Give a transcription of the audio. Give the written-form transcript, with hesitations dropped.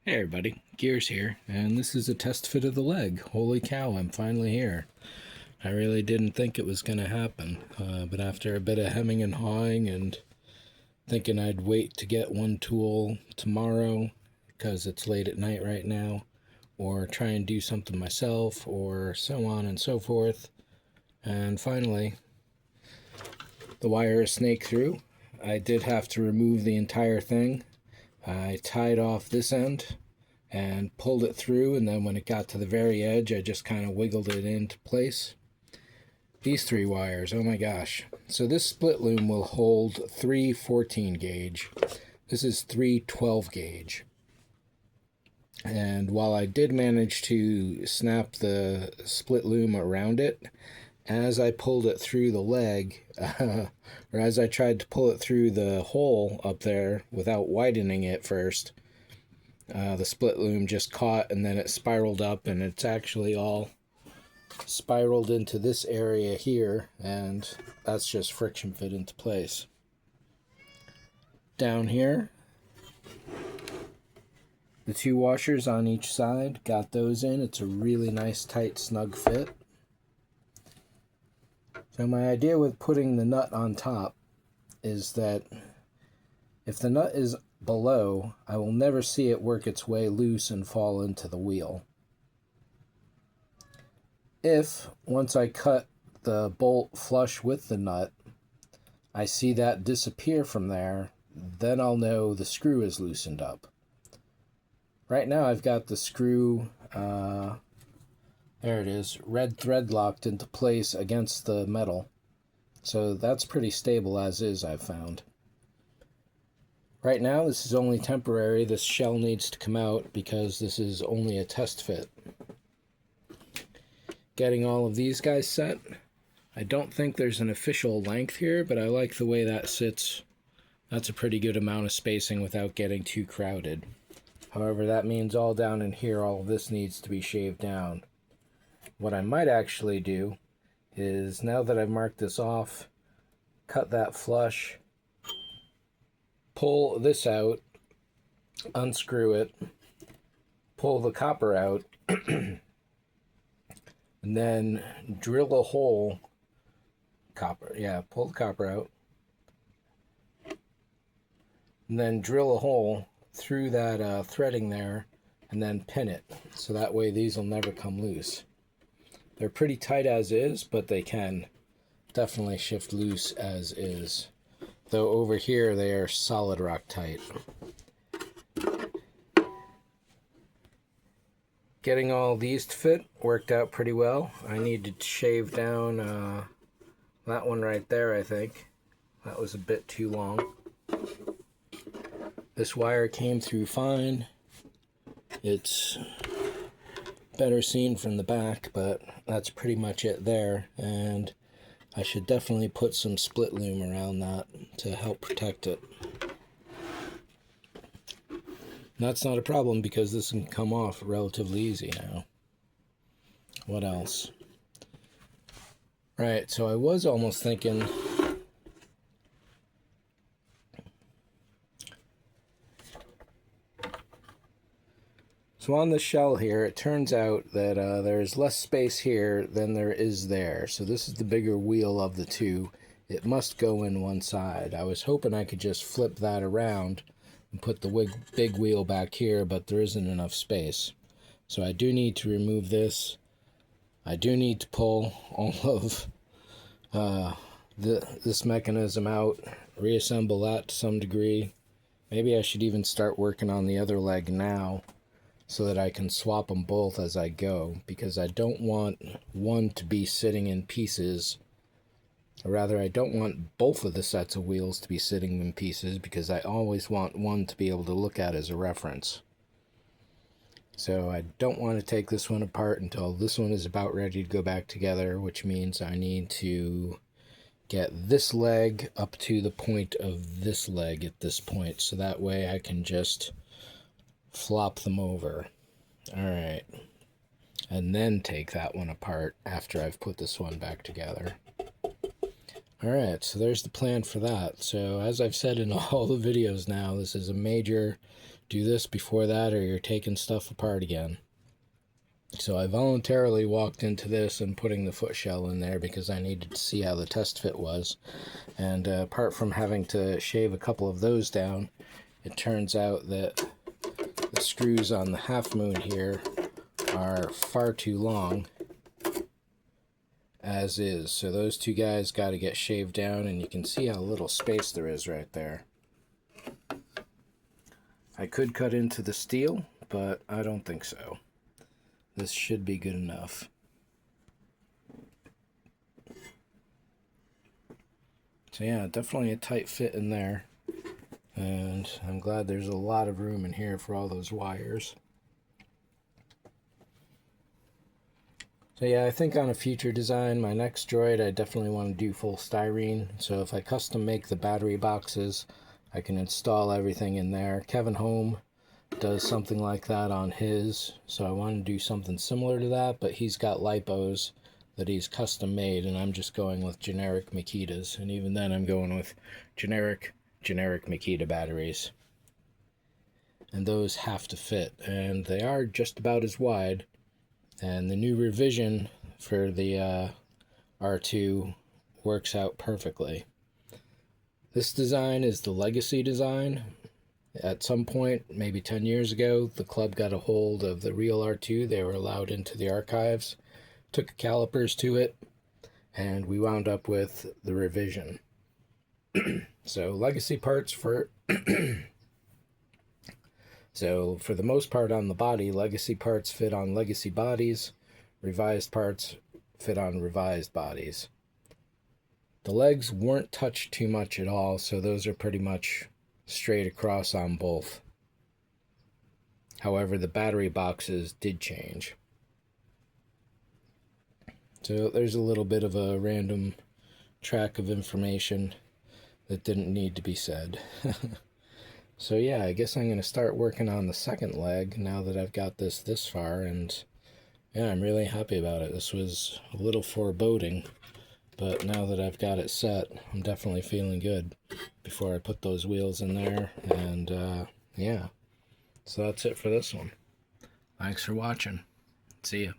Hey everybody, Gears here, and this is a test fit of the leg. Holy cow, I'm finally here. I really didn't think it was going to happen, but after a bit of hemming and hawing and thinking I'd wait to get one tool tomorrow because it's late at night right now, or try and do something myself, or so on and so forth, and finally the wire is snaked through. I did have to remove the entire thing. I tied off this end and pulled it through, and then when it got to the very edge I just kind of wiggled it into place. These three wires, oh my gosh. So this split loom will hold 3 14 gauge. This is 3 12 gauge. And while I did manage to snap the split loom around it, as I pulled it through the leg, or as I tried to pull it through the hole up there without widening it first, the split loom just caught and then it spiraled up, and it's actually all spiraled into this area here, and that's just friction fit into place. Down here, the two washers on each side, got those in. It's a really nice tight snug fit. So my idea with putting the nut on top is that if the nut is below, I will never see it work its way loose and fall into the wheel. If, once I cut the bolt flush with the nut, I see that disappear from there, then I'll know the screw is loosened up. Right now I've got the screw, there it is, red thread locked into place against the metal. So that's pretty stable as is, I've found. Right now this is only temporary. This shell needs to come out because this is only a test fit. Getting all of these guys set. I don't think there's an official length here, but I like the way that sits. That's a pretty good amount of spacing without getting too crowded. However, that means all down in here, all of this needs to be shaved down. What I might actually do is, now that I've marked this off, cut that flush, pull this out, unscrew it, pull the copper out, and then drill a hole, pull the copper out, and then drill a hole through that threading there, and then pin it, so that way these will never come loose. They're pretty tight as is, but they can definitely shift loose as is. Though over here they are solid rock tight. Getting all these to fit worked out pretty well. I need to shave down that one right there, I think. That was a bit too long. This wire came through fine. It's better seen from the back, but that's pretty much it there, and I should definitely put some split loom around that to help protect it. And that's not a problem because this can come off relatively easy now. What else? Right, so I was almost thinking so on the shell here, it turns out that there's less space here than there is there. So this is the bigger wheel of the two. It must go in one side. I was hoping I could just flip that around and put the big wheel back here, but there isn't enough space. So I do need to remove this. I do need to pull all of this mechanism out, reassemble that to some degree. Maybe I should even start working on the other leg now, so that I can swap them both as I go, because I don't want one to be sitting in pieces, or rather I don't want both of the sets of wheels to be sitting in pieces, because I always want one to be able to look at as a reference. So I don't want to take this one apart until this one is about ready to go back together, which means I need to get this leg up to the point of this leg at this point, so that way I can just flop them over. Alright, and then take that one apart after I've put this one back together. Alright, so there's the plan for that. So as I've said in all the videos now, this is a major do this before that or you're taking stuff apart again. So I voluntarily walked into this and putting the foot shell in there because I needed to see how the test fit was. And apart from having to shave a couple of those down, it turns out that the screws on the half moon here are far too long as is. So those two guys got to get shaved down, and you can see how little space there is right there. I could cut into the steel, but I don't think so. This should be good enough. So yeah, definitely a tight fit in there. And I'm glad there's a lot of room in here for all those wires. So yeah, I think on a future design, my next droid, I definitely want to do full styrene. So if I custom make the battery boxes, I can install everything in there. Kevin Home does something like that on his, so I want to do something similar to that, but he's got lipos that he's custom made, and I'm just going with generic Makitas, and even then I'm going with generic Makita batteries. And those have to fit, and they are just about as wide, and the new revision for the R2 works out perfectly. This design is the legacy design. At some point, maybe 10 years ago, the club got a hold of the real R2. They were allowed into the archives, took calipers to it, and we wound up with the revision. So legacy parts for so for the most part on the body, legacy parts fit on legacy bodies, revised parts fit on revised bodies. The legs weren't touched too much at all, so those are pretty much straight across on both. However, the battery boxes did change. So there's a little bit of a random track of information that didn't need to be said. So yeah, I guess I'm going to start working on the second leg now that I've got this far, and yeah, I'm really happy about it. This was a little foreboding, but now that I've got it set, I'm definitely feeling good before I put those wheels in there. And yeah, so that's it for this one. Thanks for watching. See ya.